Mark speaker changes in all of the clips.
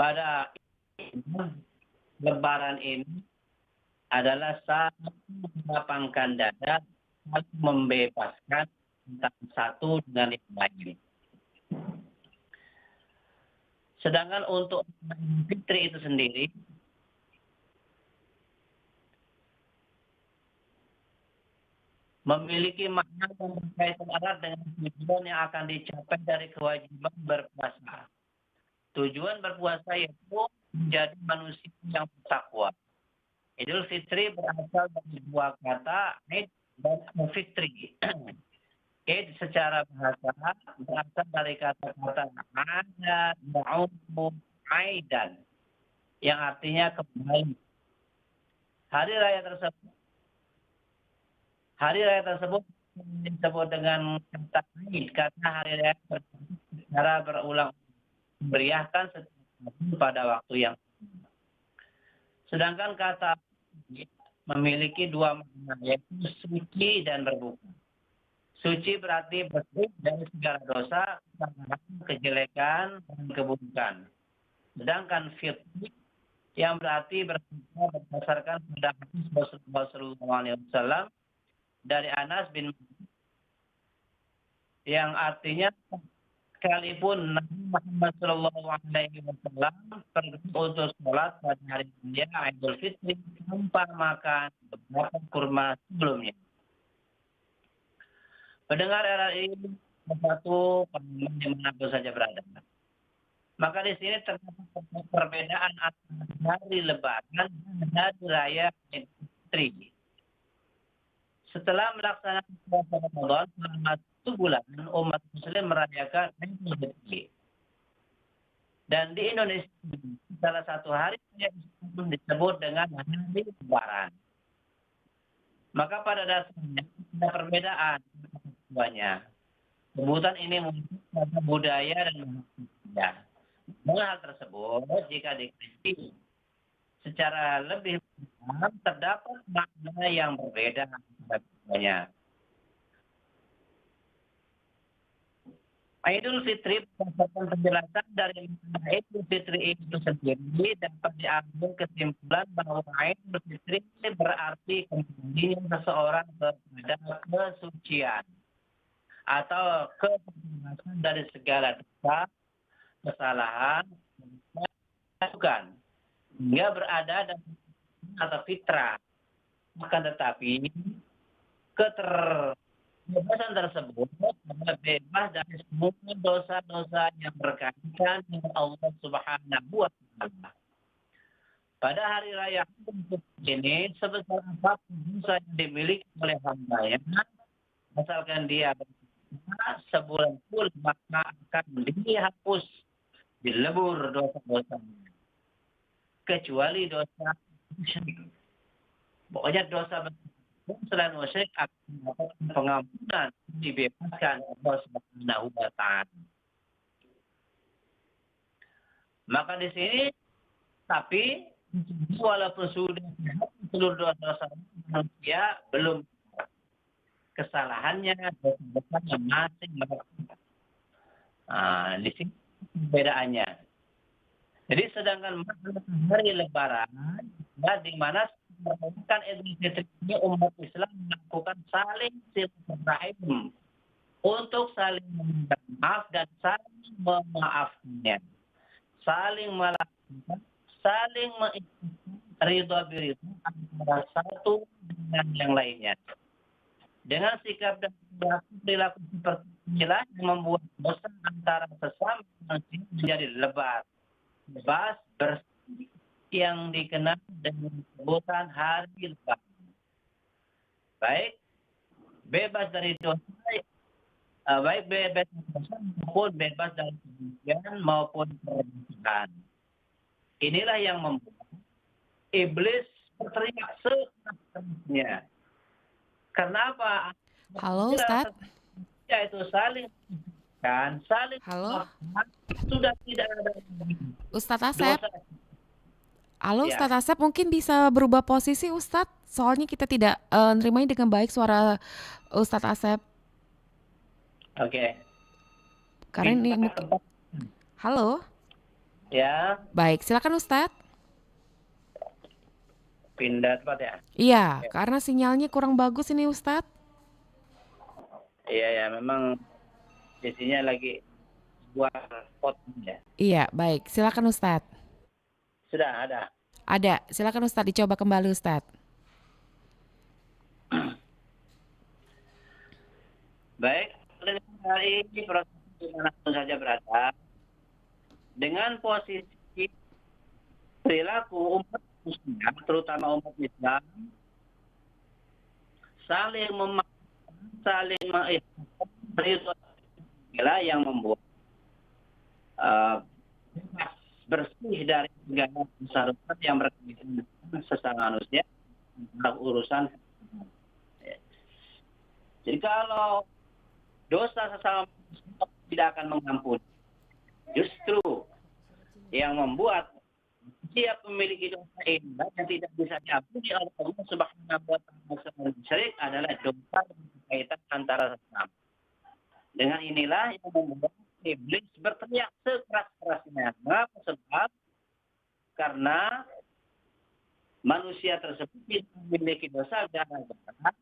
Speaker 1: pada Lebaran ini adalah saat melapangkan dada, saling membebaskan antara satu dengan yang lain. Sedangkan untuk Fitri itu sendiri memiliki makna yang berkaitan erat dengan tujuan yang akan dicapai dari kewajiban berpuasa. Tujuan berpuasa yaitu menjadi manusia yang bertakwa. Idul Fitri berasal dari dua kata, Id dan Fitri. Id secara bahasa berasal dari kata-kata ada, ya'udu, aidan, yang artinya kembali. Hari raya tersebut disebut dengan kata Id karena hari raya tersebut secara berulang meriahkan setiap tahun pada waktu yang sama. Sedangkan kata Id memiliki dua makna, yaitu suci dan berbuka. Suci berarti bersih dari segala dosa, kesalahan, kejelekan, dan keburukan. Sedangkan fitri yang berarti berbuka berdasarkan pada hadis Rasulullah SAW dari Anas bin Malik yang artinya sekalipun Nabi Muhammad SAW pergi untuk sholat pada hari raya Idul Fitri tanpa makan beberapa kurma sebelumnya. Pendengar RRI satu dimanapun saja berada. Maka di sini terdapat perbedaan antara hari Lebaran dan hari raya Idul Fitri. Setelah melaksanakan puasa Ramadan selama 1 bulan, umat Muslim merayakan Idul Fitri. Dan di Indonesia, salah satu hari yang disebut dengan hari Lebaran. Maka pada dasarnya ada perbedaan keduanya. Sebutan ini mungkin pada budaya dan bahasa. Dengan hal tersebut, jika dikaji secara lebih dalam, terdapat makna yang berbeda antara keduanya. Idul Fitri berdasarkan penjelasan dari Idul Fitri itu sendiri dapat diambil kesimpulan bahwa Idul Fitri berarti kembalinya seseorang kepada kesucian atau kebebasan dari segala dosa, kesalahan, bukan hingga berada dalam atau fitrah. Akan tetapi keterbebasan tersebut adalah bebas dari semua dosa-dosa yang berkaitan dengan Allah Subhanahu wa Ta'ala. Pada hari raya ini sebesar apapun dosa yang dimiliki oleh hambanya, asalkan dia sebulan full maka akan dihapus, dilebur dosa-dosanya. Kecuali dosa syirik. Pokoknya dosa selain musyrik akan mendapatkan pengampunan, dibebaskan Allah Subhanahu wa Ta'ala. Maka di sini tapi walaupun sudah seluruh dosa manusia belum kesalahannya, dosa-dosanya masih melakukan. Di sini perbedaannya. Jadi sedangkan hari Lebaran, di mana merayakan Idul Fitri ini umat Islam melakukan saling silaturahim untuk saling meminta maaf dan saling memaafkannya, saling melakukan, saling mengikhlaskan ridha biridha antara satu dengan yang lainnya. Dengan sikap dan perilaku seperti inilah yang membuat dosa antara sesama manusia menjadi lebar, bebas, bersih, yang dikenal dengan sebutan hari Lebaran. Baik bebas dari dosa, baik bebas dari dosa maupun bebas dari kebencian maupun permusuhan. Inilah yang membuat iblis berteriak sekeras-kerasnya. Kenapa?
Speaker 2: Halo Ustadz.
Speaker 1: Itu saling
Speaker 2: Halo
Speaker 1: sudah tidak ada
Speaker 2: Ustadz Asep.
Speaker 1: dosa.
Speaker 2: Halo
Speaker 1: Ya.
Speaker 2: Ustadz Asep, mungkin bisa berubah posisi Ustadz. Soalnya kita tidak nerimanya dengan baik suara Ustadz Asep.
Speaker 1: Oke.
Speaker 2: Karena ini mungkin. Halo.
Speaker 1: Ya,
Speaker 2: Baik, silakan Ustadz.
Speaker 1: pindah tempat ya.
Speaker 2: Iya, karena sinyalnya kurang bagus ini Ustadz.
Speaker 1: Iya ya, memang sisinya lagi buat potong ya.
Speaker 2: Iya, baik. Silakan Ustadz.
Speaker 1: Sudah ada.
Speaker 2: Ada, silakan Ustadz dicoba kembali Ustadz.
Speaker 1: Baik, hari ini proses dimanapun saja berada, dengan posisi perilaku umat Muslim, terutama umat Islam, saling memaafkan, saling mengikhlaskan yang membuat bebas, bersih dari segala dosa-dosa yang berkaitan dengan sesama manusia, urusan. Jadi kalau dosa sesama manusia tidak akan mengampuni, justru yang membuat dia memiliki dosa ini yang tidak bisa diampuni oleh Allah Subhanahu wa taala syirik adalah dosa yang berkaitan antara sesama. Dengan inilah yang membuat iblis berteriak sekeras-kerasnya. Mengapa? Sebab karena manusia tersebut tidak memiliki dosa gara-gara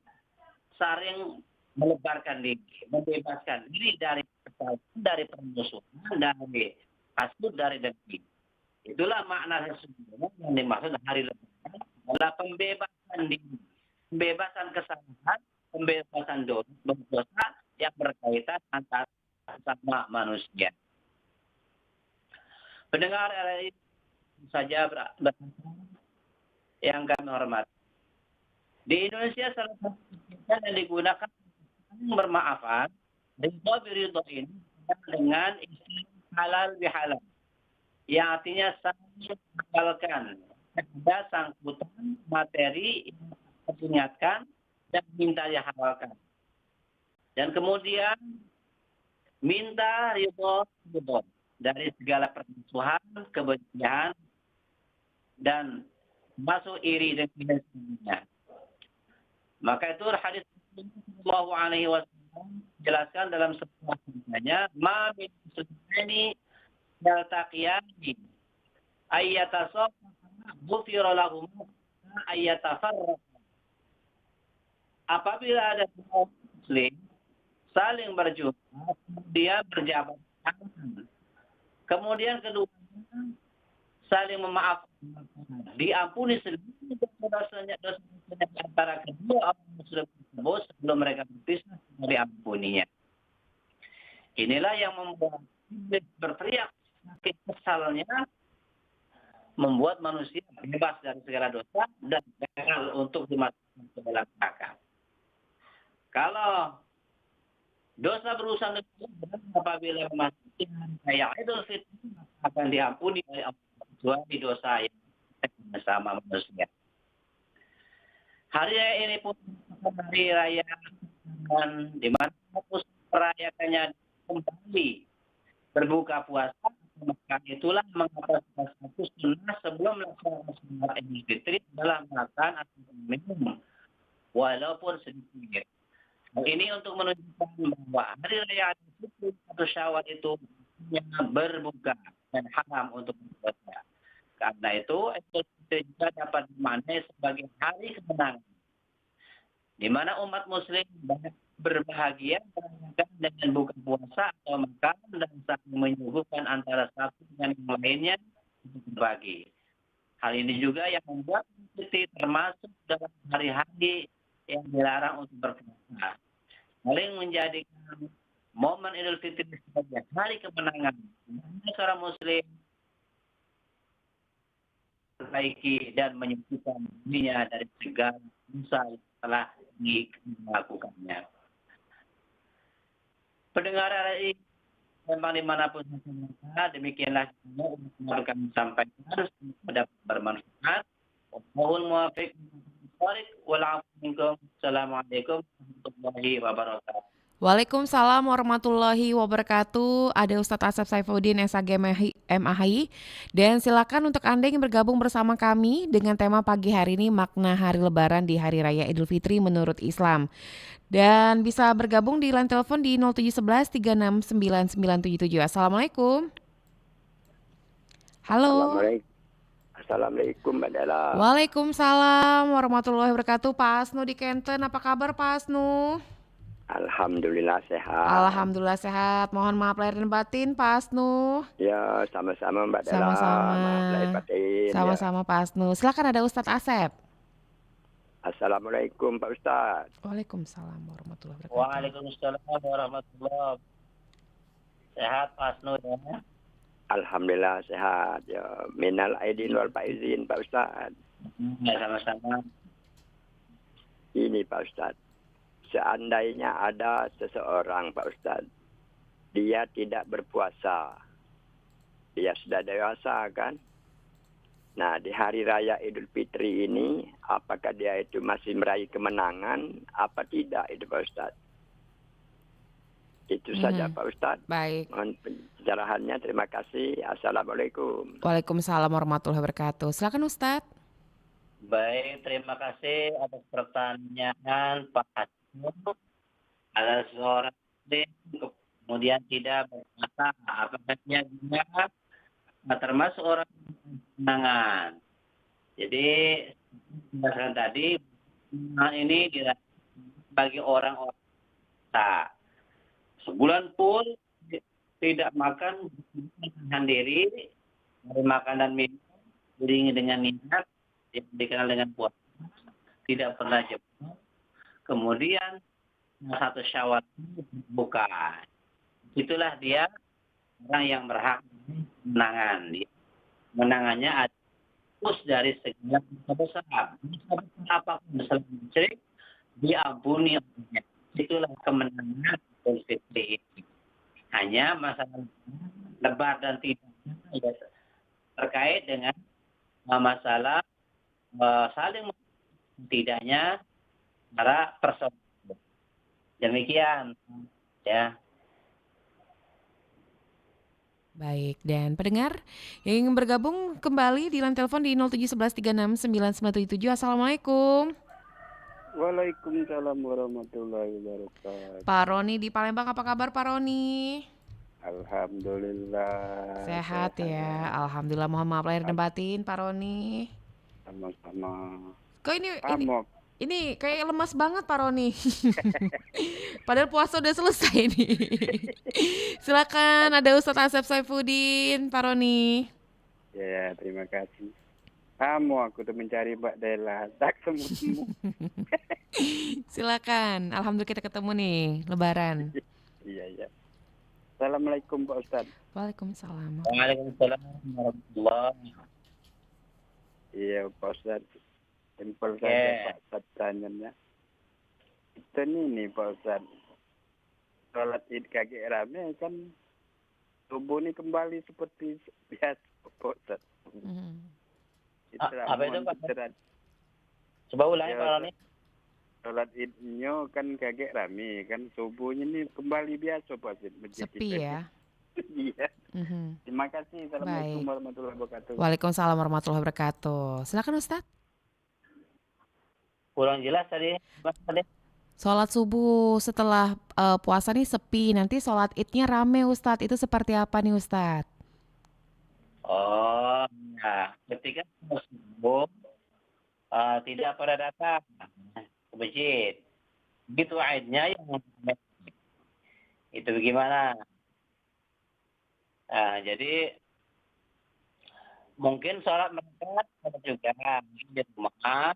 Speaker 1: saling melebarkan diri, membebaskan diri dari kesalahan, dari permusuhan, dari hasud, dari dengki. Itulah makna sesungguhnya yang dimaksud hari Lebaran adalah pembebasan diri, pembebasan kesalahan, pembebasan dosa yang berkaitan antara sama manusia. Pendengar RRI saja yang kami hormati. Di Indonesia salah satu kita yang digunakan bermaafan, ridho ini dengan istilah halal bihalal, yang artinya saling menghalalkan ada sangkutan materi yang diingatkan dan minta dihalalkan. Dan kemudian minta ridho dari segala permusuhan, kebencian, dan masuk iri dan sebagainya. Maka itu hadis Sallallahu Alaihi Wasallam jelaskan dalam sebuah hadisnya, ma min muslimani yaltaqiyani ayyatasafaha ghufira lahum ayyatafarraqa. Apabila ada dua muslim saling berjumpa, dia berjabat tangan, kemudian keduanya saling memaafkan, diampuni seluruh dosa-dosanya antara kedua orang muslim tersebut sebelum mereka berpisah, diampuninya. Inilah yang membuat iblis berteriak sakit kesalnya, membuat manusia bebas dari segala dosa dan gagal untuk dimasukkan ke dalam neraka. Kalau dosa berurusan dengan apabila memasuki kayak Idul Fitri akan diampuni oleh Allah kecuali dosa yang bersama manusia. Hari raya ini pun hari raya dan di mana muslim merayakannya kembali berbuka puasa, maka itulah mengapa salah satu sunnah sebelum melaksanakan sholat Idul Fitri adalah makan atau minum walaupun sedikit. Hal ini untuk menunjukkan bahwa hari raya Idul Fitri atau Syawal itu berbuka dan haram untuk berpuasa. Karena itu Idul Fitri juga dapat dimaknai sebagai hari kemenangan, di mana umat Muslim banyak berbahagia dengan buka puasa atau makan dan saling menyuguhkan antara satu dengan yang lainnya untuk berbagi. Hal ini juga yang membuat Idul Fitri termasuk dalam hari-hari yang dilarang untuk berpuasa. Saling menjadikan momen Idul Fitri sebagai hari kemenangan. Seorang Muslim perbaiki dan menyembuhkan dirinya dari segala dosa yang telah dilakukannya. Pendengar RRI memang dimanapun saja, demikianlah yang kami sampaikan harus dapat bermanfaat. Mohon muafiq Assalamualaikum warahmatullahi wabarakatuh.
Speaker 2: Waalaikumsalam warahmatullahi wabarakatuh. Ada Ustadz Asep Saifuddin SAG MAHI. Dan silakan untuk Anda yang bergabung bersama kami dengan tema pagi hari ini, makna hari Lebaran di Hari Raya Idul Fitri menurut Islam. Dan bisa bergabung di line telepon di 0711 3699977. Assalamualaikum. Halo.
Speaker 3: Assalamualaikum Mbak Dela.
Speaker 2: Waalaikumsalam warahmatullahi wabarakatuh. Pak Asnu di Kenten, apa kabar Pak Asnu?
Speaker 3: Alhamdulillah sehat.
Speaker 2: Alhamdulillah sehat. Mohon maaf lahir dan batin Pak Asnu.
Speaker 3: Ya, sama-sama Mbak Dela.
Speaker 2: Sama-sama.
Speaker 3: Maaf lahir batin. Ya.
Speaker 2: Sama-sama Pak Asnu. Silakan, ada Ustadz Asep.
Speaker 3: Assalamualaikum Pak Ustadz.
Speaker 2: Waalaikumsalam warahmatullahi wabarakatuh.
Speaker 1: Waalaikumsalam warahmatullahi wabarakatuh. Sehat Pak Asnu ya?
Speaker 3: Alhamdulillah sehat. Ya, minal aidin wal faizin Pak Ustadz.
Speaker 1: Ya, sama-sama.
Speaker 3: Ini Pak Ustadz. Seandainya ada seseorang Pak Ustadz, dia tidak berpuasa. Dia sudah dewasa kan? Nah, di hari raya Idul Fitri ini, apakah dia itu masih meraih kemenangan, apa tidak itu Pak Ustadz? Itu saja Pak Ustadz.
Speaker 2: Baik.
Speaker 3: Mohon pencerahannya, terima kasih. Assalamualaikum.
Speaker 2: Waalaikumsalam warahmatullahi wabarakatuh. Silakan Ustadz.
Speaker 1: Baik, terima kasih atas pertanyaan Pak Asnu. Ada seorang muslim kemudian tidak berpuasa, apakah dia juga termasuk orang kemenangan? Jadi berdasarkan tadi ini bagi orang-orang tak sebulan pun tidak makan, menahan diri dari makan dan minum, diiringi dengan niat yang dikenal dengan puasa, tidak pernah jenuh. Kemudian 1 Syawal buka. Itulah dia orang yang berhak kemenangan. Menangannya ada dari segala dosa besar. Apapun selain syirik diampuni olehnya. Itulah kemenangan Idul Fitri ini. Hanya masalah lebar dan tidak terkait dengan masalah saling tidaknya para personal. Demikian ya.
Speaker 2: Baik, dan pendengar yang ingin bergabung kembali di line telepon di 0711369977. Assalamualaikum.
Speaker 4: Waalaikumsalam warahmatullahi wabarakatuh.
Speaker 2: Pak Roni di Palembang, apa kabar Pak Roni?
Speaker 4: Alhamdulillah.
Speaker 2: Sehat ya. Alhamdulillah, mohon maaf lahir dan batin Pak Roni.
Speaker 4: Sama-sama.
Speaker 2: Kok ini kayak lemas banget Pak Roni. Padahal puasa udah selesai nih. Silakan, ada Ustadz Asep Saifuddin, Pak Roni.
Speaker 4: Ya, terima kasih. Aku tuh mencari Mbak Dela, tak semua.
Speaker 2: Silakan. Alhamdulillah kita ketemu nih, Lebaran.
Speaker 4: Iya. Assalamualaikum Pak Ustadz.
Speaker 2: Waalaikumsalam.
Speaker 1: Waalaikumsalam warahmatullahi.
Speaker 4: Iya Pak Ustadz. Simpel saja Pak Ustadz tanyanya. Itu nih Pak Ustadz. Sholat Id kagak rame kan, tubuh ini kembali seperti biasa Pak Ustadz.
Speaker 1: Apa itu Pak? Coba ulangi Pak Roni.
Speaker 4: Sholat Idnya kan kagak rame kan, subuhnya ini kembali biasa Pak Ustadz.
Speaker 2: Sepi ya.
Speaker 4: Iya. Terima kasih. Assalamualaikum warahmatullahi wabarakatuh.
Speaker 2: Waalaikumsalam warahmatullahi wabarakatuh. Silakan Ustadz.
Speaker 1: Kurang jelas tadi.
Speaker 2: Sholat subuh setelah puasa nih sepi, nanti sholat Idnya rame Ustadz. Itu seperti apa nih Ustadz?
Speaker 1: Oh, ya. Ketika subuh tidak pada datang ke masjid. Begitu Idnya yang itu bagaimana? Jadi mungkin sholat mereka juga di rumah,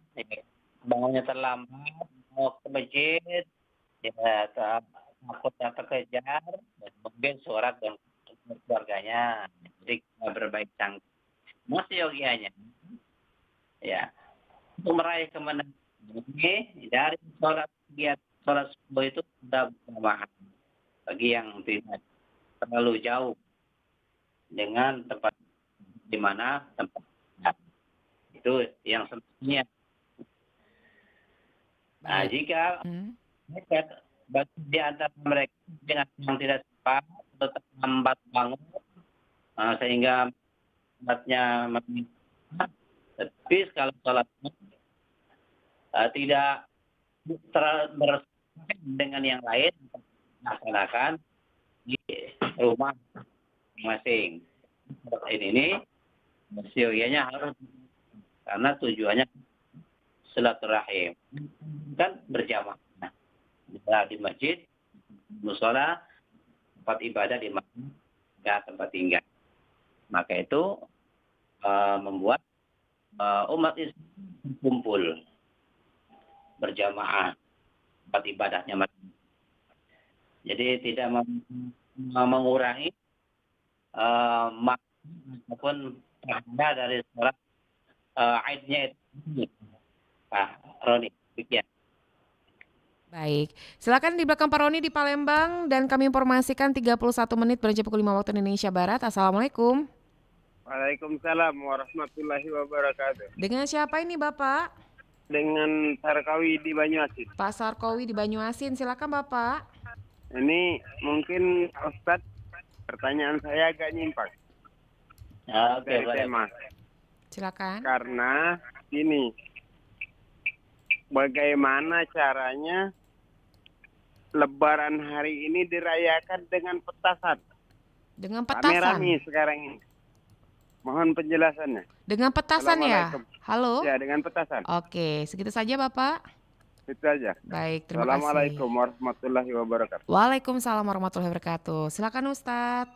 Speaker 1: bangunnya terlambat, mau ke masjid, ya takut terkejar, dan mungkin sholat dengan keluarganya, jadi berbaik sangka. Masih yogianya, ya, untuk meraih kemenangan ini dari sholat subuh itu sudah berjamaah bagi yang tidak terlalu jauh dengan tempat di mana tempat itu yang semestinya. Nah, jika di antara mereka yang tidak sempat atau terlambat bangun sehingga tempatnya meminta, tapi kalau sholatnya tidak bersama dengan yang lain, laksanakan di rumah masing. Ini Sioyanya harus, karena tujuannya silaturahim. Kan berjamaah. Di masjid, musola, tempat ibadah di mana, ya, tempat tinggal. Maka itu membuat umat Islam berkumpul berjamaah tempat ibadahnya. Jadi tidak mengurangi makna ataupun makna dari sholat Aidnya itu. Pak Roni, demikian.
Speaker 2: Baik, silakan di belakang Pak Roni di Palembang dan kami informasikan 31 menit beranjak pukul 5 waktu Indonesia Barat. Assalamualaikum.
Speaker 4: Waalaikumsalam warahmatullahi wabarakatuh.
Speaker 2: Dengan siapa ini Bapak?
Speaker 4: Dengan Sarkawi di Banyuasin.
Speaker 2: Pak Sarkowi di Banyuasin, silakan Bapak.
Speaker 4: Ini mungkin Ustadz, pertanyaan saya agak nyimpang
Speaker 1: Oke,
Speaker 4: dari
Speaker 1: boleh.
Speaker 4: tema.
Speaker 2: Silakan.
Speaker 4: Karena ini, bagaimana caranya Lebaran hari ini dirayakan dengan petasan?
Speaker 2: Dengan
Speaker 4: Rame-rame
Speaker 2: petasan.
Speaker 4: sekarang ini. Mohon penjelasannya.
Speaker 2: Dengan petasan ya?
Speaker 4: Assalamualaikum.
Speaker 2: Halo?
Speaker 4: Ya, dengan petasan.
Speaker 2: Oke, segitu saja Bapak.
Speaker 4: Itu aja.
Speaker 2: Baik, terima
Speaker 4: Assalamualaikum
Speaker 2: kasih.
Speaker 4: warahmatullahi wabarakatuh.
Speaker 2: Waalaikumsalam warahmatullahi wabarakatuh. Silakan Ustadz.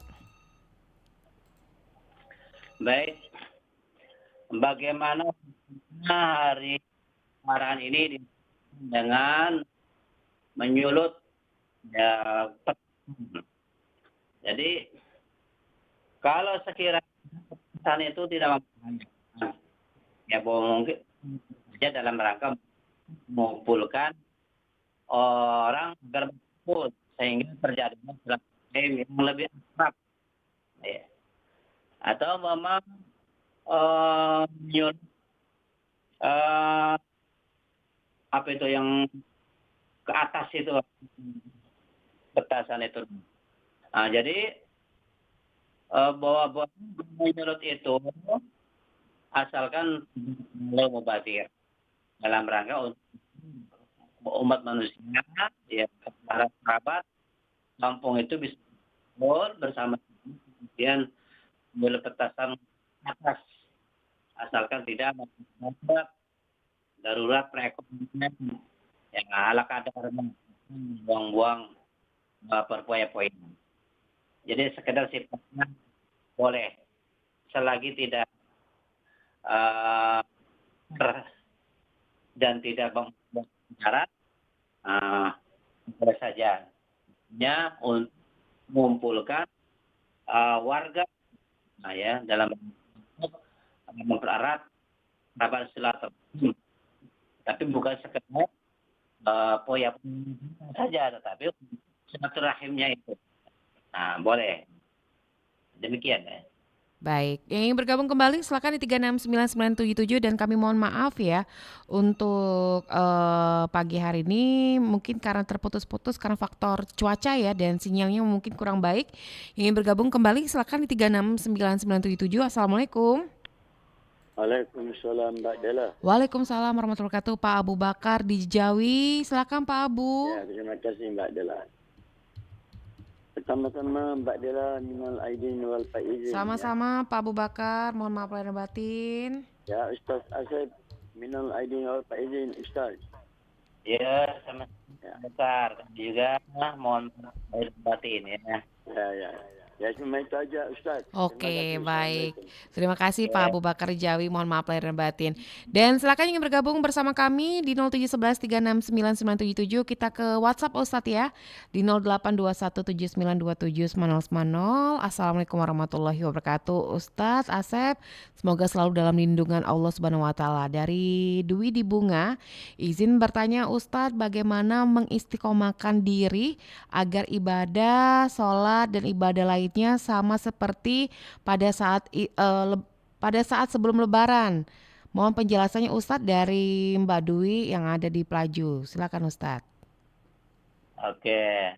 Speaker 1: Baik. Bagaimana hari Lebaran ini dengan menyulut ya, petasan. Jadi kalau sekiranya petasan itu tidak mempunyai, ya mungkin saja dalam rangka mengumpulkan orang agar berkumpul sehingga terjadi silaturahim yang lebih akrab, ya. Atau memang menyulut apa itu yang ke atas itu petasan itu. Nah, jadi bahwa menyulut itu asalkan belum mubatir dalam rangka untuk umat manusia, ya, para sahabat kampung itu bisa kumpul bersama, kemudian menyulut petasan atas, asalkan tidak membuat darurat perekonomian yang ala kadar buang-buang perpoya-poya. Jadi sekedar sifatnya boleh, selagi tidak dan tidak membuat syarat, boleh saja. Nya untuk mengumpulkan warga, ya, dalam mempererat rapat silaturahim, tapi bukan sekedar poya saja, tetapi silaturahimnya itu. Nah, boleh. Demikian ya.
Speaker 2: Baik, yang ingin bergabung kembali silakan di 3699977 dan kami mohon maaf ya untuk pagi hari ini mungkin karena terputus-putus karena faktor cuaca ya dan sinyalnya mungkin kurang baik. Yang ingin bergabung kembali silakan di 3699977. Assalamualaikum.
Speaker 5: Waalaikumsalam Mbak Dela.
Speaker 2: Waalaikumsalam warahmatullahi wabarakatuh. Pak Abu Bakar di Jawi, silakan Pak Abu.
Speaker 5: Ya, terima kasih Mbak Dela. Pertama-tama Mbak Dela minal aidin wal faizin.
Speaker 2: Sama-sama Pak Abu Bakar, mohon maaf lahir dan batin.
Speaker 5: Ya, Ustaz Asep minal aidin wal faizin Ustaz.
Speaker 1: Ya, sama besar juga mohon maaf lahir dan batin ya.
Speaker 5: Ya. Ya, cuma itu aja Ustaz.
Speaker 2: Oke,
Speaker 5: Terima kasih.
Speaker 2: baik. Terima kasih Pak Abu Bakar Jawi, mohon maaf lahir dan batin. Dan silakan yang bergabung bersama kami di 0711369977. Kita ke WhatsApp Ustadz ya, di 082179279090. Assalamualaikum warahmatullahi wabarakatuh. Ustadz Asep, semoga selalu dalam lindungan Allah Subhanahu wa taala. Dari Dwi di Bunga, izin bertanya Ustadz, bagaimana mengistiqomahkan diri agar ibadah, sholat dan ibadah lainnya sama seperti pada saat sebelum Lebaran. Mohon penjelasannya Ustadz dari Mbak Dwi yang ada di Pelaju. Silakan Ustadz.
Speaker 1: Oke.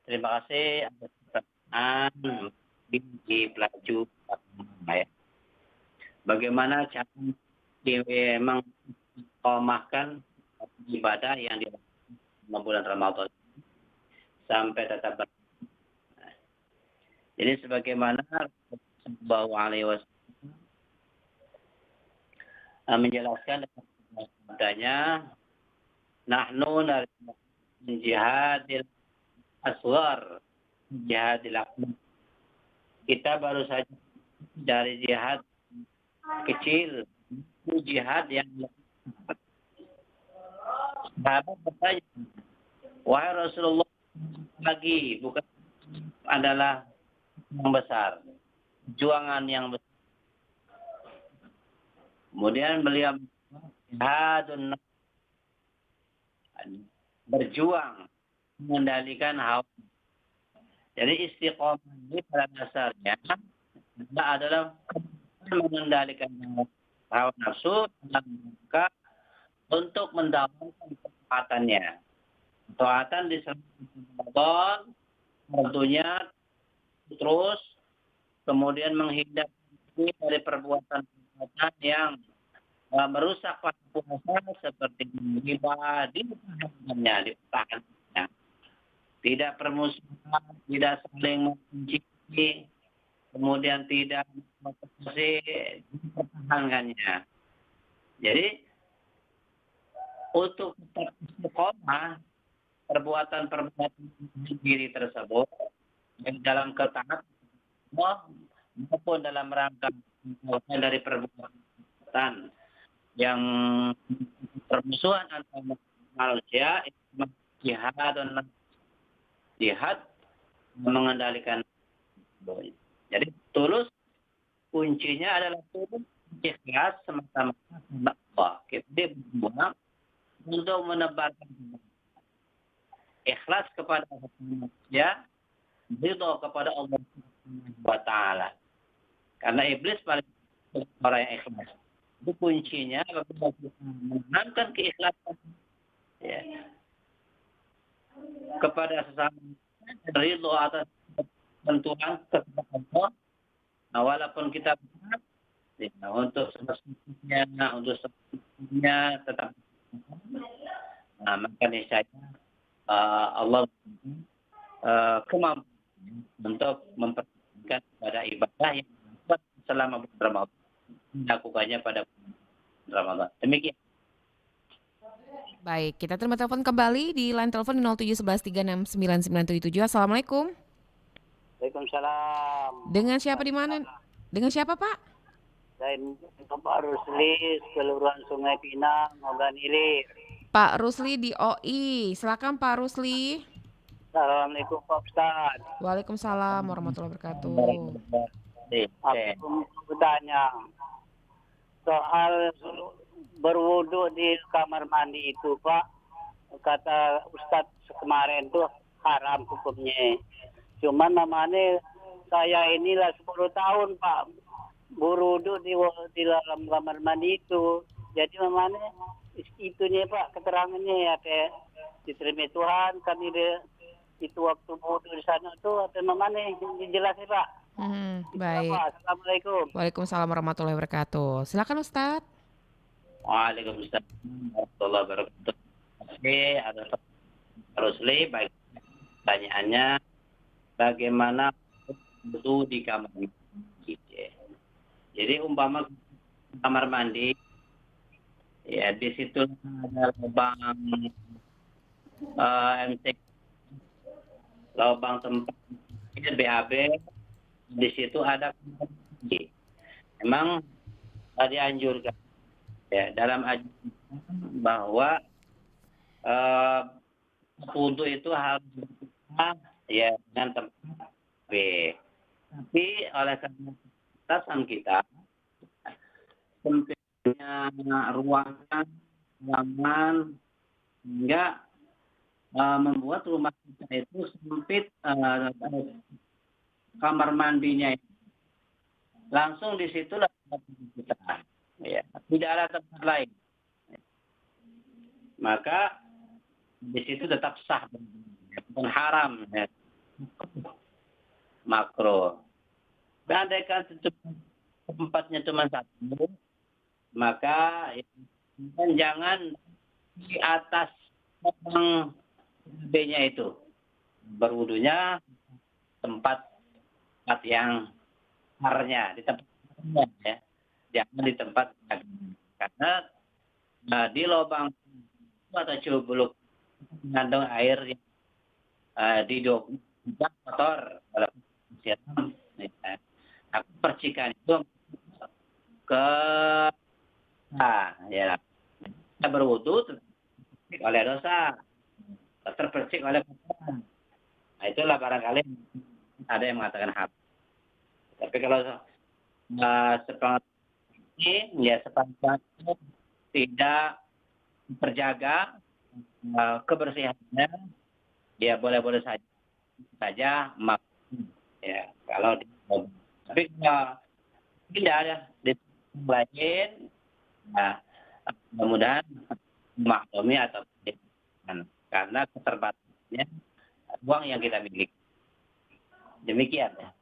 Speaker 1: Terima kasih atas pertanyaan di Pelaju. Bagaimana cara mengistiqomahkan ibadah yang dilakukan bulan Ramadan sampai tetap jadi sebagaimana Sallallahu Alaihi Wasallam menjelaskan dengan sabdanya, nahnu dari jihadil asghar, jihadil akbar. Kita baru saja dari jihad kecil, itu jihad yang sahabat bertanya, wahai Rasulullah, lagi bukan adalah yang besar, perjuangan yang besar. Kemudian beliau jihadun nafs, berjuang mengendalikan hawa. Jadi istiqomah ini pada dasarnya adalah mengendalikan hawa nafsu dalam rangka untuk mendapatkan ketaatannya. Ketaatan di Ramadan tentunya terus, kemudian menghindar dari perbuatan yang merusak puasa seperti riba, ditahannya, tidak permusuhan, tidak saling membenci, kemudian tidak dipertahankannya. Jadi untuk istiqomah perbuatan-perbuatan diri tersebut dalam ketaatan maupun dalam rangka dari perbuatan yang permusuhan antara manusia, jihad dan jihad mengendalikan. Jadi tulus kuncinya adalah tulus ikhlas semata-mata Allah. Kita berbuat untuk menebarkan ikhlas kepada manusia, ridho kepada Allah Subhanahu wa taala. Karena iblis paling orang yang ikhlas. Itu kuncinya apabila kita menanamkan keikhlasan ya, kepada sesama, ridho atas tentuan kepada Allah. Nah, walaupun kita berat, ya, untuk semestinya, untuk sebetulnya tetap, nah, maka niscaya Allah kemampuan untuk memperhatikan kepada ibadah yang selama bulan Ramadan, dilakukannya pada bulan Ramadan. Demikian.
Speaker 2: Baik, kita terima telepon kembali di line telepon 0711369977. Assalamualaikum.
Speaker 5: Waalaikumsalam.
Speaker 2: Dengan siapa di mana? Dengan siapa, Pak?
Speaker 5: Saya Pak Rusli, Kelurahan Sungai Pinang, Ogan Ilir.
Speaker 2: Pak Rusli di OI. Silakan Pak Rusli.
Speaker 5: Assalamualaikum Pak Ustaz.
Speaker 2: Waalaikumsalam warahmatullahi wabarakatuh.
Speaker 5: Aku mau bertanya soal berwudu di kamar mandi itu, Pak. Kata Ustaz kemarin tuh haram hukumnya. Cuman namanya saya inilah 10 tahun, Pak, berwudu di dalam kamar mandi itu. Jadi namanya itunya, Pak, keterangannya ya kayak diterima Tuhan kami itu waktu wudu di sana tuh atau namanya dijelaskan, Pak.
Speaker 2: Baik.
Speaker 5: Assalamualaikum.
Speaker 2: Waalaikumsalam warahmatullahi wabarakatuh. Silakan Ustaz.
Speaker 1: Waalaikumsalam warahmatullahi wabarakatuh. Oke, ada Rusli, baik, pertanyaannya bagaimana wudu di kamar mandi. Jadi umpama kamar mandi, ya di situ ada lubang MCK, lubang tempat BAB, di situ ada kamar mandi. Memang dianjurkan ya dalam ajaran bahwa wudu itu harus ya dengan tempat B. Tapi oleh karena keterbatasan kita, sempitnya ruangan, halaman, hingga membuat rumah kita itu sempit, kamar mandinya itu. Langsung di situlah kita, ya, tidak ada tempat lain. Maka di situ tetap sah, bukan haram, ya. Makro. Andaikan tempatnya cuma satu, maka jangan di atas B-nya itu. Berwudunya tempat yang harnya, di tempat ya. Jangan di tempat karena di lubang atau cubuluk mengandung air yang didukung kotor kalau siram. Percikan itu ke ya kita berwudu terpercik oleh dosa, terpercik oleh kotoran. Nah, itulah barangkali ada yang mengatakan hak. Tapi kalau sepengetahuan ini ya sepengetahuan tidak terjaga kebersihannya, ya boleh-boleh saja makruh ya kalau tapi kalau tidak ada di lain, nah, mudah-mudahan maklumi atau karena keterbatasannya uang yang kita miliki. Demikian ya.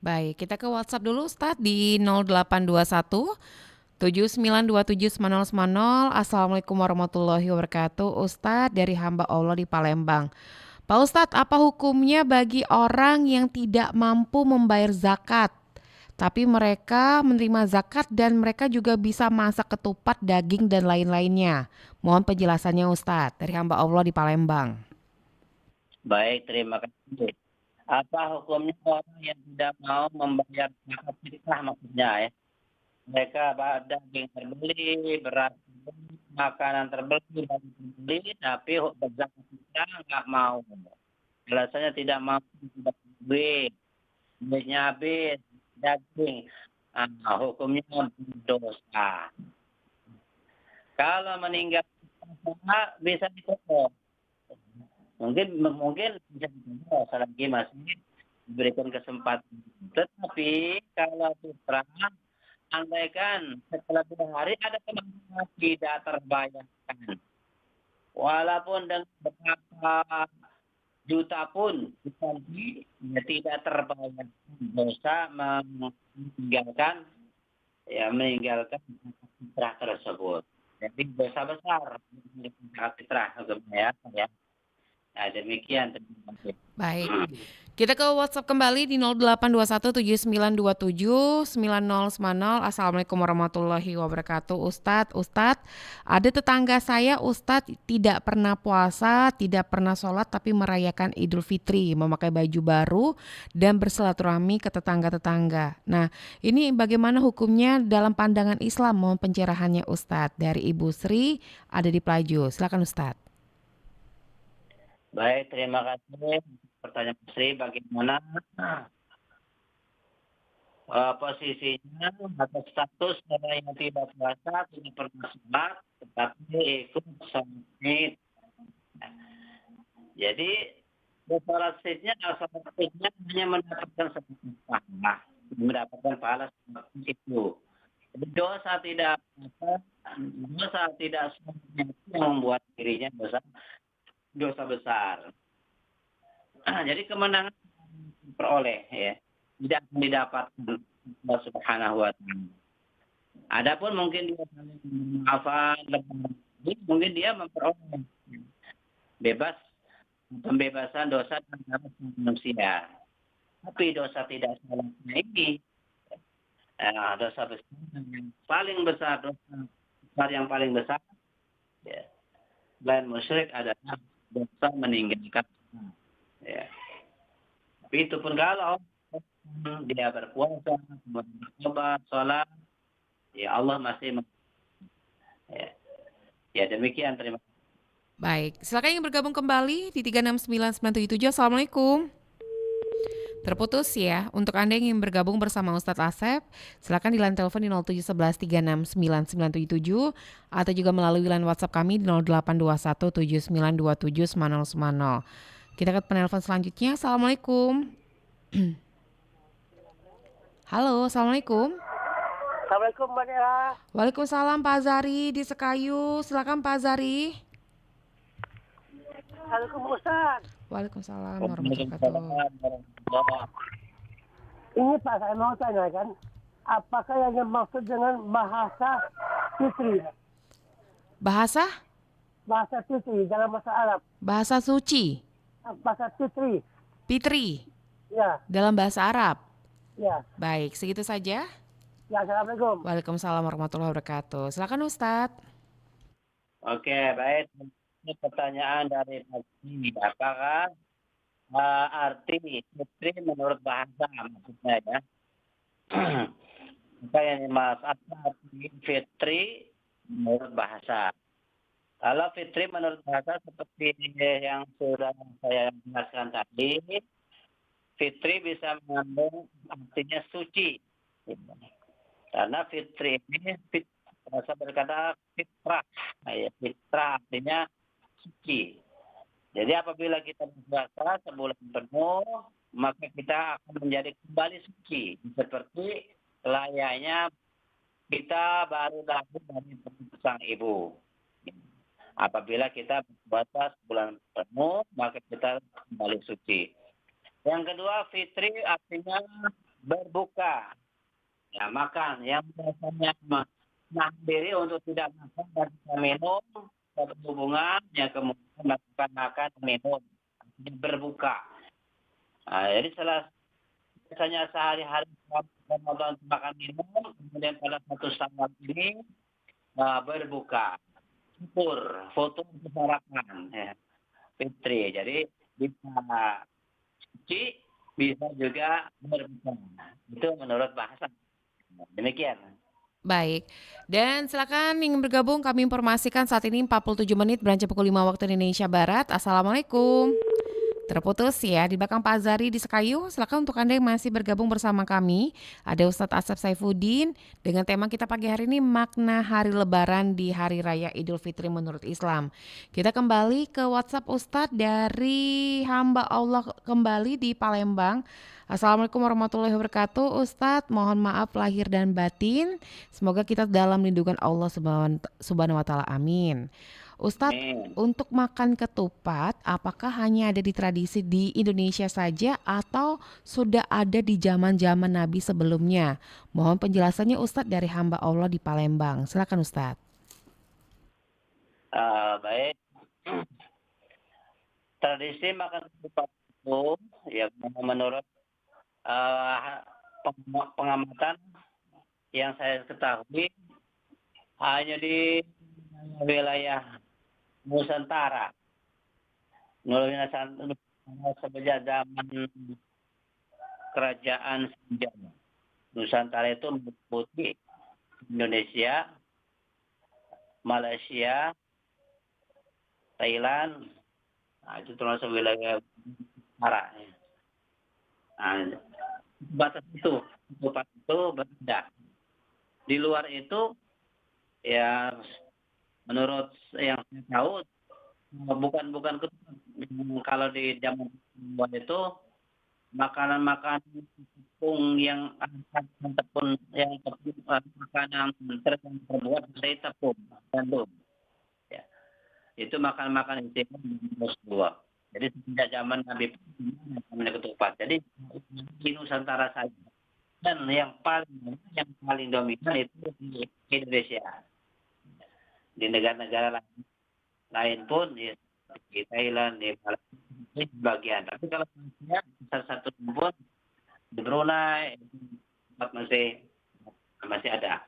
Speaker 2: Baik, kita ke WhatsApp dulu Ustadz di 0821 7927 Assalamualaikum warahmatullahi wabarakatuh. Ustadz dari hamba Allah di Palembang. Pak Ustadz, apa hukumnya bagi orang yang tidak mampu membayar zakat, tapi mereka menerima zakat dan mereka juga bisa masak ketupat, daging, dan lain-lainnya? Mohon penjelasannya Ustadz dari hamba Allah di Palembang.
Speaker 1: Baik, terima kasih. Apa hukumnya orang yang tidak mau membayar zakat fitrah maksudnya ya? Mereka daging terbeli, beras terbeli, makanan terbeli, daging terbeli, tapi zakat fitrah nggak mau. Alasannya tidak mau, tidak duit, duitnya habis, daging. Nah, hukumnya dosa. Kalau meninggal bisa ditutup. Mungkin bisa ditutup selagi masih diberikan kesempatan. Tetapi kalau fitrah, andaikan setelah 2 hari ada kemungkinan tidak terbayarkan, walaupun dengan berapa juta pun nanti tidak terbayarkan, dosa meninggalkan fitrah tersebut. Jadi dosa besar fitrah hukumnya ya. Nah, demikian.
Speaker 2: Baik. Kita ke WhatsApp kembali di 082179279010. Assalamualaikum warahmatullahi wabarakatuh. Ustadz, ada tetangga saya Ustadz tidak pernah puasa, tidak pernah sholat, tapi merayakan Idul Fitri, memakai baju baru dan bersilaturahmi ke tetangga-tetangga. Nah, ini bagaimana hukumnya dalam pandangan Islam? Mohon pencerahannya Ustadz. Dari Ibu Sri, ada di Pelaju. Silakan Ustadz.
Speaker 1: Baik, terima kasih. Pertanyaan Sri, bagaimana posisinya atau status orang yang tidak puasa, tidak pernah sholat, tetapi ikut sholat. Jadi, sholat idnya hanya mendapatkan seperti pahala, seperti itu. Jadi dosa tidak yang membuat dirinya dosa besar. Jadi kemenangan peroleh ya, tidak didapatkan Allah Subhanahu wa taala. Adapun mungkin dia maafan, mungkin dia memperoleh pembebasan dosa terhadap manusia. Tapi dosa tidak salahnya ini dosa besar yang paling besar, yang paling besar ya, selain musyrik adalah dosa meninggalkan ya. Tapi itu pun kalau dia berpuasa, bertobat, sholat, ya Allah masih ya demikian, terima kasih.
Speaker 2: Baik, silakan yang bergabung kembali di 369977. Assalamualaikum. Terputus ya. Untuk Anda yang ingin bergabung bersama Ustadz Asep, silakan di line telepon di 0711369977 atau juga melalui line WhatsApp kami di 082179279010. Kita ke penelpon selanjutnya. Assalamualaikum. Halo, assalamualaikum.
Speaker 5: Assalamualaikum Mbak Nera.
Speaker 2: Waalaikumsalam Pak Zari di Sekayu. Silakan Pak Zari.
Speaker 5: Assalamualaikum Ustaz.
Speaker 2: Waalaikumsalam warahmatullahi wabarakatuh.
Speaker 5: Ini Pak, saya mau tanyakan, apakah yang dimaksud dengan bahasa fitri?
Speaker 2: Bahasa
Speaker 5: Fitri dalam bahasa Arab.
Speaker 2: Bahasa suci.
Speaker 5: Bahasa fitri.
Speaker 2: Fitri.
Speaker 5: Ya.
Speaker 2: Dalam bahasa Arab.
Speaker 5: Ya.
Speaker 2: Baik, segitu saja.
Speaker 5: Ya, Assalamualaikum.
Speaker 2: Waalaikumsalam warahmatullahi wabarakatuh. Silakan Ustadz.
Speaker 1: Oke, baik. Ini pertanyaan dari Pak Ji. Apakah arti fitri menurut bahasa maksudnya ya? Apa yang Mas? Apa arti fitri menurut bahasa? Kalau fitri menurut bahasa seperti yang sudah saya jelaskan tadi, fitri bisa mengandung artinya suci. Karena fitri ini bahasa berkata fitrah. Nah, ya, fitrah artinya suci. Jadi apabila kita berpuasa sebulan penuh, maka kita akan menjadi kembali suci. Seperti layaknya kita baru lahir dari perut sang ibu. Apabila kita berpuasa sebulan penuh, maka kita kembali suci. Yang kedua, fitri artinya berbuka. Ya, makan. Yang biasanya menahan diri untuk tidak makan dan tidak minum, berhubungan, yang kemudian melakukan makan dan minum. Artinya berbuka. Nah, jadi biasanya sehari-hari Ramadan makan minum, kemudian pada satu Syawal ini berbuka. Foto sarapan ya. Fitri. Jadi bisa suci, bisa juga berbuka. Itu menurut bahasa. Demikian.
Speaker 2: Baik, dan silakan ingin bergabung kami informasikan saat ini 47 menit beranjak pukul 5 waktu Indonesia Barat. Assalamualaikum. Terputus ya di belakang Pak Azari di Sekayu. Silakan untuk Anda yang masih bergabung bersama kami. Ada Ustadz Asep Saifuddin dengan tema kita pagi hari ini makna hari Lebaran di Hari Raya Idul Fitri menurut Islam. Kita kembali ke WhatsApp Ustadz dari hamba Allah kembali di Palembang. Assalamualaikum warahmatullahi wabarakatuh. Ustadz, mohon maaf lahir dan batin. Semoga kita dalam lindungan Allah Subhanahu wa Ta'ala. Amin. Ustadz, untuk makan ketupat, apakah hanya ada di tradisi di Indonesia saja atau sudah ada di zaman-zaman Nabi sebelumnya? Mohon penjelasannya Ustadz dari hamba Allah di Palembang. Silakan Ustadz.
Speaker 1: Baik. Tradisi makan ketupat itu, ya menurut pengamatan yang saya ketahui, hanya di wilayah Nusantara. Sejak zaman kerajaan Sriwijaya. Nusantara itu meliputi Indonesia, Malaysia, Thailand. Nah, itu termasuk wilayah Nusantara. Nah, batas itu berbeda. Di luar itu, ya menurut yang saya tahu bukan kalau di zaman itu makanan tepung yang makanan terbuat dari tepung gandum ya, itu makan istimewa dua. Jadi sejak zaman Nabi namanya ketupat. Jadi di Nusantara saja, dan yang paling dominan itu di Indonesia. Di negara-negara lain pun di Thailand, di Malaysia bagian. Tapi kalau salah satu pun di Brunei masih ada.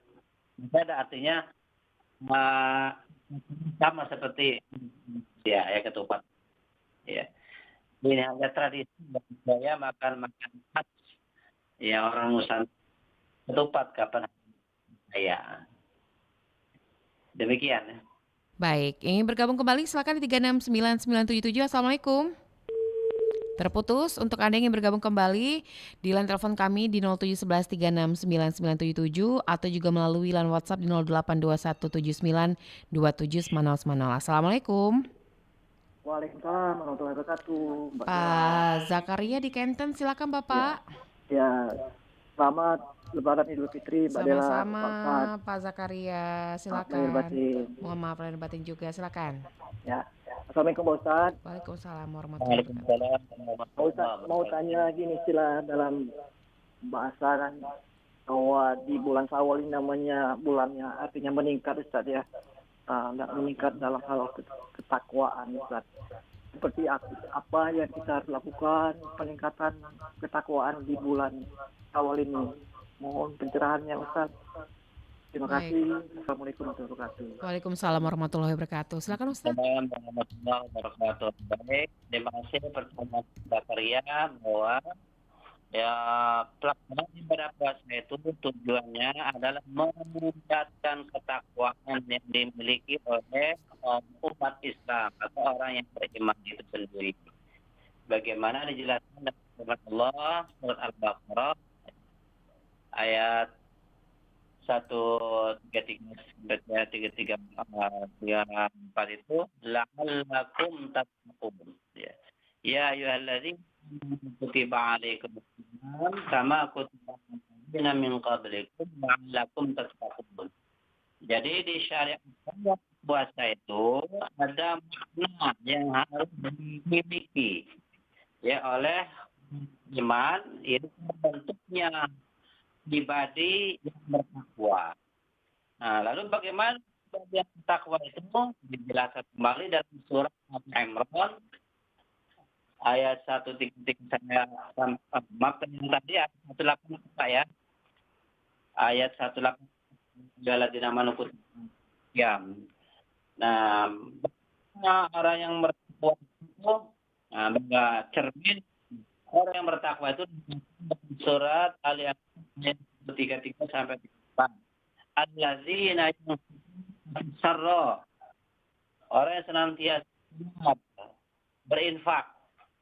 Speaker 1: Masih ada artinya sama seperti ya ketupat. Ya. Ini hanya tradisi bagi saya makan khas ya orang Nusantara, ketupat kapan saya. Demikian.
Speaker 2: Baik, ingin bergabung kembali silakan di 369977. Assalamualaikum. Terputus. Untuk Anda yang ingin bergabung kembali di line telepon kami di 0711369977 atau juga melalui line WhatsApp di 0821792790. Assalamualaikum.
Speaker 6: Waalaikumsalam warahmatullahi wabarakatuh.
Speaker 2: Pak Zakaria di Kenten, silakan Bapak.
Speaker 6: Ya, selamat Lebaran Idul Fitri, Mbak Dela.
Speaker 2: Sama-sama Pak Zakaria, silakan. Mohon maaf lahir batin juga, silakan.
Speaker 6: Ya, Assalamualaikum Pak Ustadz.
Speaker 2: Waalaikumsalam warahmatullahi wabarakatuh.
Speaker 6: Mau tanya gini, istilah dalam bahasa kan bahwa di bulan Syawal ini namanya bulannya artinya meningkat Ustadz ya. Nggak meningkat dalam hal ketakwaan Ustadz. Seperti apa yang kita harus lakukan peningkatan ketakwaan di bulan Syawal ini? Mohon pencerahannya Ustaz. Terima
Speaker 2: Baik.
Speaker 6: kasih. Assalamualaikum warahmatullahi wabarakatuh.
Speaker 2: Waalaikumsalam warahmatullahi wabarakatuh. Silakan Ustadz.
Speaker 1: Assalamualaikum warahmatullahi wabarakatuh. Baik, terima kasih pertanyaan Zakaria bahwa ya pelaksanaan ibadah puasa itu tujuannya adalah meningkatkan ketakwaan yang dimiliki oleh umat Islam atau orang yang beriman itu sendiri. Bagaimana dijelaskan dalam firman Allah surat Al-Baqarah ayat 133 itu la'allakum tattaqun ya. Ya ayyuhalladzina kutiba alaikumus syiyam kama kutiba alal min qablikum la'allakum tattaqun. Jadi di syariat puasa itu ada makna yang harus dimiliki ya oleh iman, itu bentuknya pribadi yang bertakwa. Nah, lalu bagaimana yang takwa itu dijelaskan kembali dalam surat Al-Imran ayat 133 saya maafkan yang tadi ayat 184 ya. Ayat 184 Alladzina amanu ya. Nah, orang yang bertakwa itu cermin orang yang bertakwa itu surat Al-Imran 33 sampai 34. Alladzina sarra, orang yang senantiasa berinfak,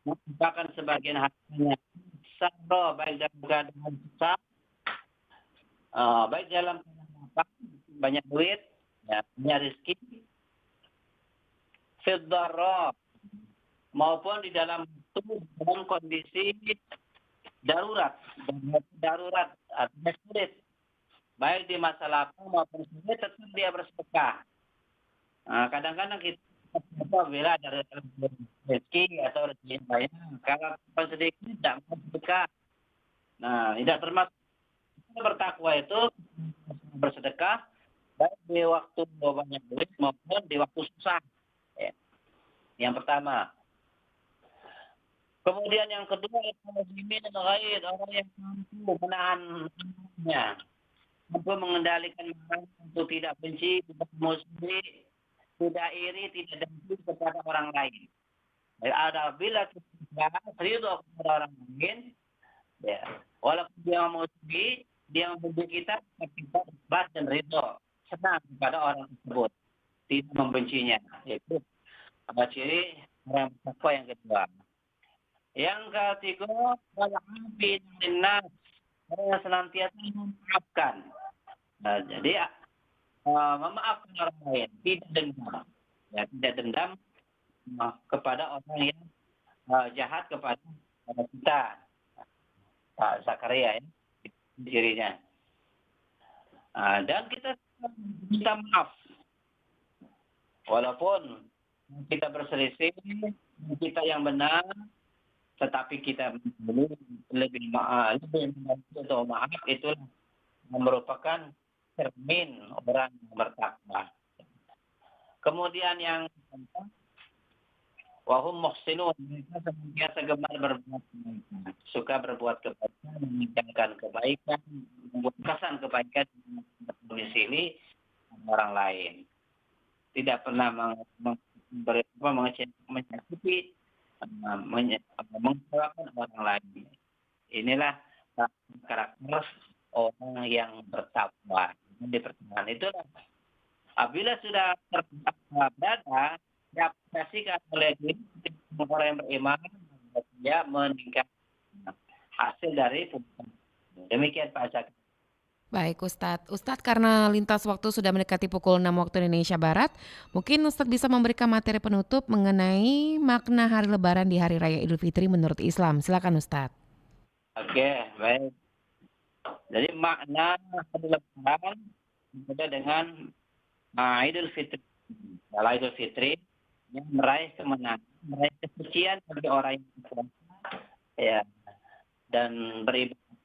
Speaker 1: menginfakkan sebagian hartanya. Sarra, baik dalam keadaan susah, baik dalam keadaan banyak duit, ya, punya rezeki. Fiddarra, maupun di dalam kondisi darurat artinya sulit, baik di masa lapang maupun sulit tetap dia bersedekah. Kadang-kadang kita bila ada rezeki atau rezeki yang banyak, kalau sedikit tidak mau bersedekah. Nah, tidak termasuk bertakwa itu bersedekah baik di waktu banyak duit maupun di waktu susah. Ya. Yang pertama. Kemudian yang kedua itu muslimin ghaid, orang yang mampu menahannya, mampu mengendalikan marah untuk tidak benci, tidak musuhi, tidak iri, tidak dengki kepada orang lain. Ada bila kita ridho kepada orang lain, ya, walaupun dia memusuhi, dia membenci kita ikhlas dan ridho, senang kepada orang tersebut, tidak membencinya. Itu ciri orang bertakwa yang kedua. Yang ketiga, wal-'afin 'anil nas, orang yang senantiasa memaafkan. Nah, jadi memaafkan orang lain, tidak dendam. Ya, tidak dendam kepada orang yang jahat kepada kita. Pak Zakaria ya, cirinya. Dan kita minta maaf. Walaupun kita berselisih, kita yang benar, tetapi kita lebih untuk maaf, itu merupakan cermin orang yang bertakwa. Kemudian yang keempat, wahum muhsinun, mereka senantiasa gemar berbuat kebaikan, suka berbuat kebaikan, menginginkan kebaikan, membuat kesan kebaikan domisili orang lain. Tidak pernah menyakiti, mengecewakan orang lain. Inilah karakter orang yang bertakwa. Di pertengahan itulah apabila sudah berada diaplikasikan oleh orang yang beriman, dia meningkatkan hasil dari puasa. Demikian Pak Zaki.
Speaker 2: Baik Ustadz. Ustadz, karena lintas waktu sudah mendekati pukul 6 waktu Indonesia Barat, mungkin Ustadz bisa memberikan materi penutup mengenai makna hari Lebaran di Hari Raya Idul Fitri menurut Islam. Silakan Ustadz.
Speaker 1: Oke, baik. Jadi makna hari Lebaran berbeda dengan Idul Fitri. Kalau Idul Fitri yang meraih kemenangan, meraih kesucian bagi orang yang berpuasa, ya, dan beribadah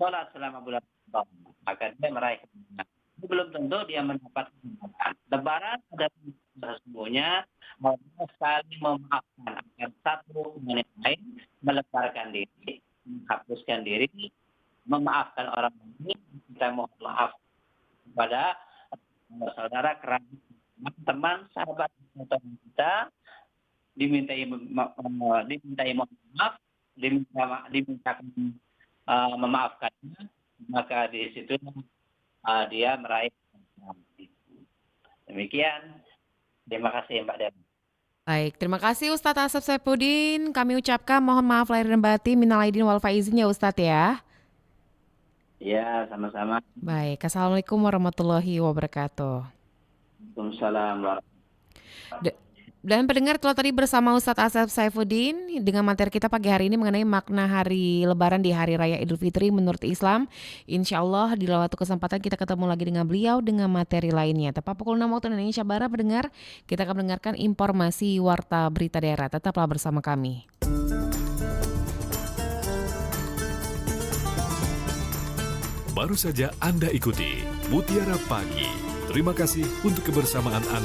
Speaker 1: sholat selama bulan Ramadan, maka dia meraih kemenangan. Itu belum tentu dia mendapat kemenangan. Lebaran adalah sesungguhnya Allah saling memaafkan agar satu dengan yang lain melebarkan diri, menghapuskan diri, memaafkan orang lain, kita mohon maaf kepada saudara, kerabat, teman, sahabat atau kita, dimintai mohon maaf, dimintakan memaafkannya, maka di situ dia meraih. Demikian. Terima kasih Mbak Deb.
Speaker 2: Baik, terima kasih Ustadz Asep Saifuddin. Kami ucapkan mohon maaf lahir dan batin, minal aidin wal faizin ya Ustadz ya.
Speaker 1: Ya, sama-sama.
Speaker 2: Baik, Assalamualaikum warahmatullahi wabarakatuh.
Speaker 1: Waalaikumsalam warahmatullahi.
Speaker 2: Dan pendengar, kalau tadi bersama Ustadz Asep Saifuddin dengan materi kita pagi hari ini mengenai makna hari Lebaran di Hari Raya Idul Fitri menurut Islam. Insya Allah di lain waktu kesempatan kita ketemu lagi dengan beliau dengan materi lainnya. Tepat pukul 6 waktu Indonesia Barat, pendengar, kita akan mendengarkan informasi warta berita daerah. Tetaplah bersama kami.
Speaker 7: Baru saja Anda ikuti Mutiara Pagi. Terima kasih untuk kebersamaan Anda.